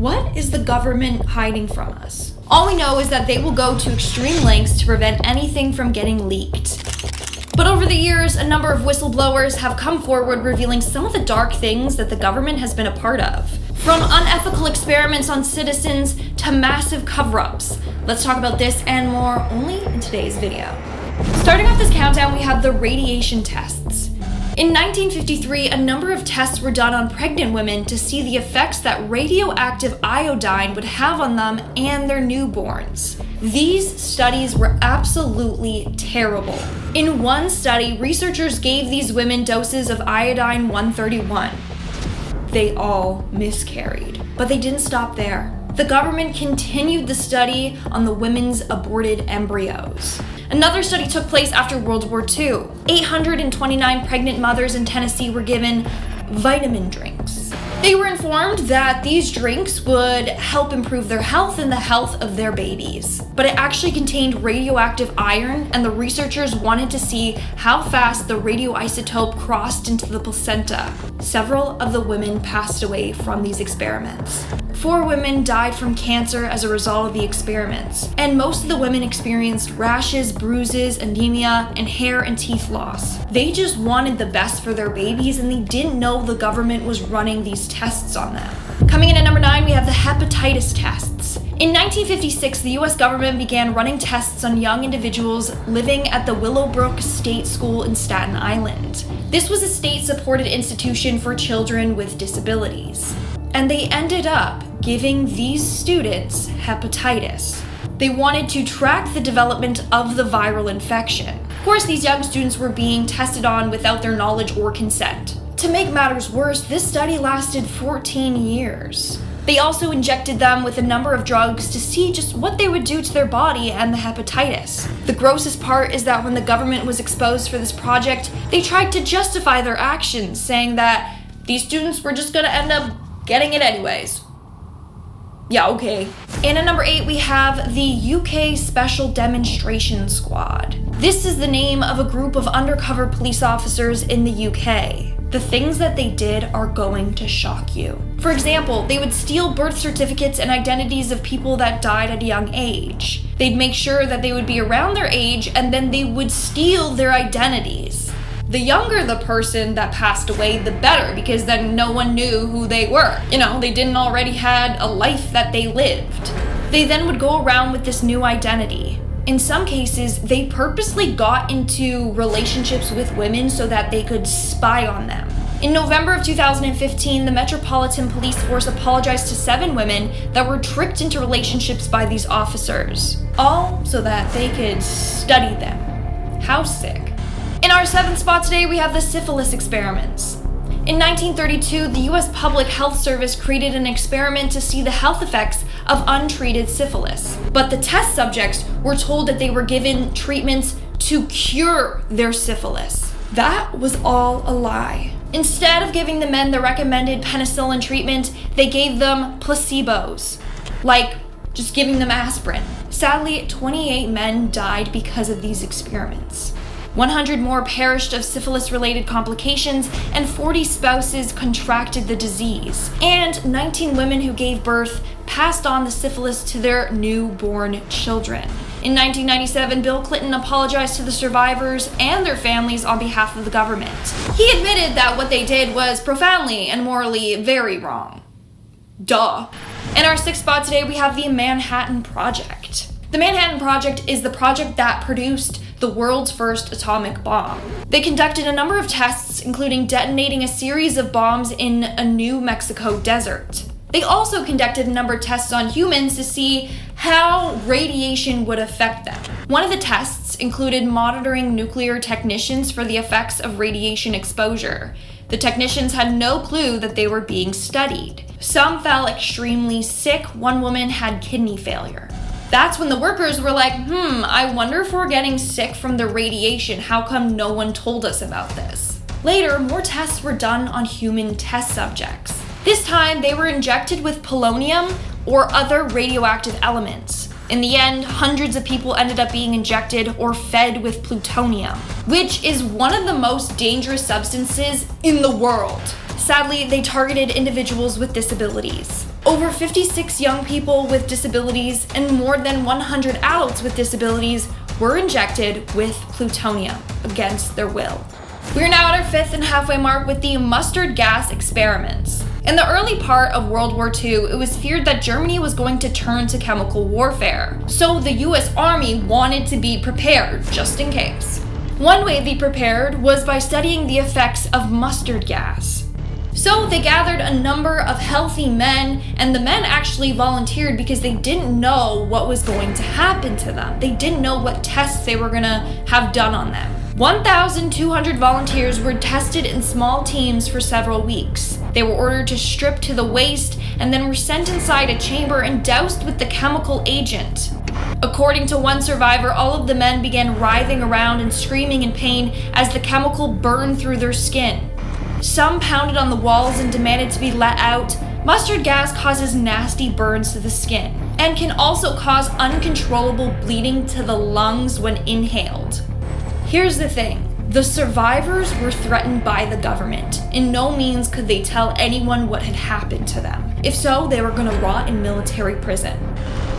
What is the government hiding from us? All we know is that they will go to extreme lengths to prevent anything from getting leaked. But over the years, a number of whistleblowers have come forward revealing some of the dark things that the government has been a part of. From unethical experiments on citizens to massive cover-ups. Let's talk about this and more only in today's video. Starting off this countdown, we have the radiation tests. In 1953, a number of tests were done on pregnant women to see the effects that radioactive iodine would have on them and their newborns. These studies were absolutely terrible. In one study, researchers gave these women doses of iodine-131. They all miscarried, but they didn't stop there. The government continued the study on the women's aborted embryos. Another study took place after World War II. 829 pregnant mothers in Tennessee were given vitamin drinks. They were informed that these drinks would help improve their health and the health of their babies. But it actually contained radioactive iron, and the researchers wanted to see how fast the radioisotope crossed into the placenta. Several of the women passed away from these experiments. 4 women died from cancer as a result of the experiments, and most of the women experienced rashes, bruises, anemia, and hair and teeth loss. They just wanted the best for their babies, and they didn't know the government was running these tests on them. Coming in at number 9, we have the hepatitis tests. In 1956, the US government began running tests on young individuals living at the Willowbrook State School in Staten Island. This was a state-supported institution for children with disabilities. And they ended up giving these students hepatitis. They wanted to track the development of the viral infection. Of course, these young students were being tested on without their knowledge or consent. To make matters worse, this study lasted 14 years. They also injected them with a number of drugs to see just what they would do to their body and the hepatitis. The grossest part is that when the government was exposed for this project, they tried to justify their actions, saying that these students were just gonna end up getting it anyways. Yeah, okay. And at number 8, we have the UK Special Demonstration Squad. This is the name of a group of undercover police officers in the UK. The things that they did are going to shock you. For example, they would steal birth certificates and identities of people that died at a young age. They'd make sure that they would be around their age, and then they would steal their identities. The younger the person that passed away, the better, because then no one knew who they were. You know, they didn't already had a life that they lived. They then would go around with this new identity. In some cases, they purposely got into relationships with women so that they could spy on them. In November of 2015, the Metropolitan Police Force apologized to 7 women that were tricked into relationships by these officers, all so that they could study them. How sick. In our 7th spot today, we have the syphilis experiments. In 1932, the US Public Health Service created an experiment to see the health effects of untreated syphilis. But the test subjects were told that they were given treatments to cure their syphilis. That was all a lie. Instead of giving the men the recommended penicillin treatment, they gave them placebos, like just giving them aspirin. Sadly, 28 men died because of these experiments. 100 more perished of syphilis-related complications, and 40 spouses contracted the disease. And 19 women who gave birth passed on the syphilis to their newborn children. In 1997, Bill Clinton apologized to the survivors and their families on behalf of the government. He admitted that what they did was profoundly and morally very wrong. Duh. In our 6th spot today, we have the Manhattan Project. The Manhattan Project is the project that produced the world's first atomic bomb. They conducted a number of tests, including detonating a series of bombs in a New Mexico desert. They also conducted a number of tests on humans to see how radiation would affect them. One of the tests included monitoring nuclear technicians for the effects of radiation exposure. The technicians had no clue that they were being studied. Some fell extremely sick. One woman had kidney failure. That's when the workers were like, I wonder if we're getting sick from the radiation. How come no one told us about this? Later, more tests were done on human test subjects. This time, they were injected with polonium or other radioactive elements. In the end, hundreds of people ended up being injected or fed with plutonium, which is one of the most dangerous substances in the world. Sadly, they targeted individuals with disabilities. Over 56 young people with disabilities and more than 100 adults with disabilities were injected with plutonium against their will. We are now at our 5th and halfway mark with the mustard gas experiments. In the early part of World War II, it was feared that Germany was going to turn to chemical warfare, so the US Army wanted to be prepared, just in case. One way they prepared was by studying the effects of mustard gas. So they gathered a number of healthy men, and the men actually volunteered because they didn't know what was going to happen to them. They didn't know what tests they were gonna have done on them. 1,200 volunteers were tested in small teams for several weeks. They were ordered to strip to the waist and then were sent inside a chamber and doused with the chemical agent. According to one survivor, all of the men began writhing around and screaming in pain as the chemical burned through their skin. Some pounded on the walls and demanded to be let out. Mustard gas causes nasty burns to the skin and can also cause uncontrollable bleeding to the lungs when inhaled. Here's the thing. The survivors were threatened by the government. In no means could they tell anyone what had happened to them. If so, they were gonna rot in military prison.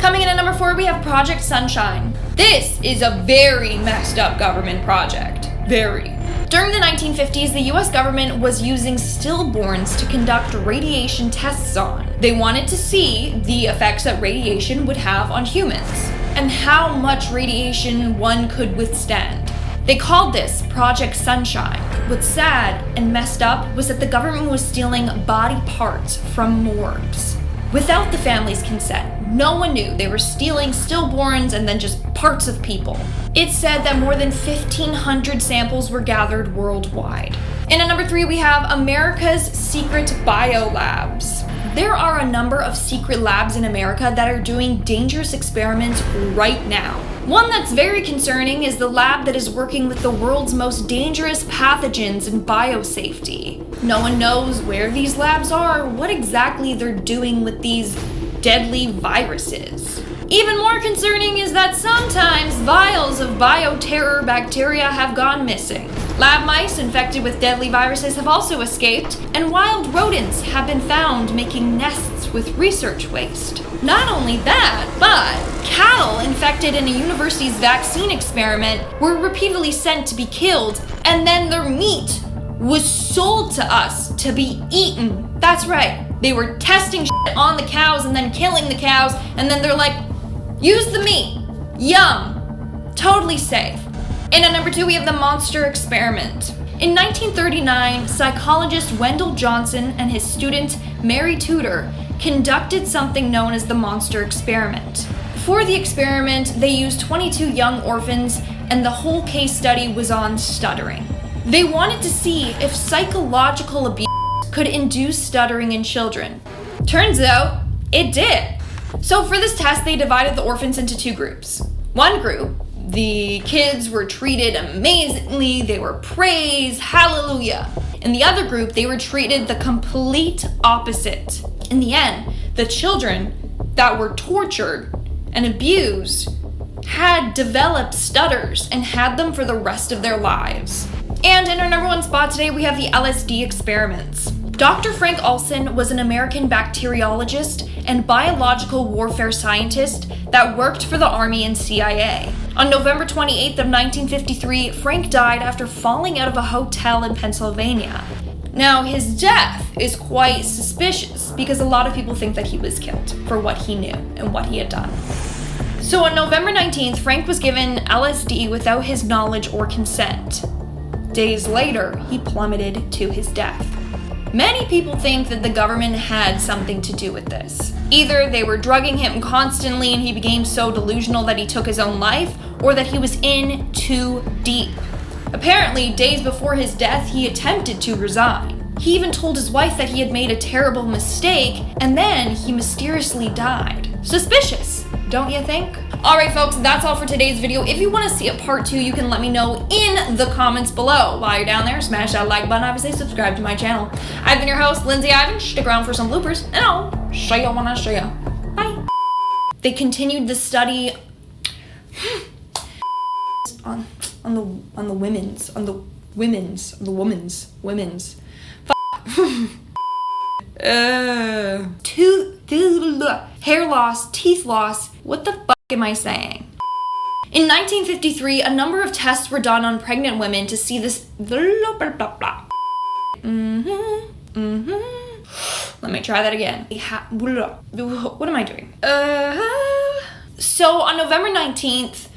Coming in at number 4, we have Project Sunshine. This is a very messed up government project. Very. During the 1950s, the US government was using stillborns to conduct radiation tests on. They wanted to see the effects that radiation would have on humans and how much radiation one could withstand. They called this Project Sunshine. What's sad and messed up was that the government was stealing body parts from morgues without the family's consent. No one knew. They were stealing stillborns and then just parts of people. It's said that more than 1,500 samples were gathered worldwide. And at number 3, we have America's Secret Biolabs. There are a number of secret labs in America that are doing dangerous experiments right now. One that's very concerning is the lab that is working with the world's most dangerous pathogens and biosafety. No one knows where these labs are or what exactly they're doing with these deadly viruses. Even more concerning is that sometimes vials of bioterror bacteria have gone missing. Lab mice infected with deadly viruses have also escaped, and wild rodents have been found making nests with research waste. Not only that, but cattle infected in a university's vaccine experiment were repeatedly sent to be killed, and then their meat was sold to us to be eaten. That's right, they were testing shit on the cows and then killing the cows, and then they're like, use the meat, yum, totally safe. And at number 2, we have the monster experiment. In 1939, psychologist Wendell Johnson and his student Mary Tudor conducted something known as the monster experiment. For the experiment, they used 22 young orphans, and the whole case study was on stuttering. They wanted to see if psychological abuse could induce stuttering in children. Turns out, it did. So for this test, they divided the orphans into 2 groups. One group, the kids were treated amazingly, they were praised, hallelujah. In the other group, they were treated the complete opposite. In the end, the children that were tortured and abused had developed stutters and had them for the rest of their lives. And in our number 1 spot today, we have the LSD experiments. Dr. Frank Olson was an American bacteriologist and biological warfare scientist that worked for the Army and CIA. On November 28th of 1953, Frank died after falling out of a hotel in Pennsylvania. Now, his death is quite suspicious because a lot of people think that he was killed for what he knew and what he had done. So on November 19th, Frank was given LSD without his knowledge or consent. Days later, he plummeted to his death. Many people think that the government had something to do with this. Either they were drugging him constantly and he became so delusional that he took his own life, or that he was in too deep. Apparently, days before his death, he attempted to resign. He even told his wife that he had made a terrible mistake, and then he mysteriously died. Suspicious, don't you think? Alright folks, that's all for today's video. If you want to see a part 2, you can let me know in the comments below. While you're down there, smash that like button, obviously subscribe to my channel. I've been your host, Lindsay Ivan. Stick around for some bloopers, and I'll show you when I show you. Bye. They continued the study on the women's. hair loss, teeth loss. What the fuck am I saying? In 1953, a number of tests were done on pregnant women to see this. Let me try that again. What am I doing? So on November 19th,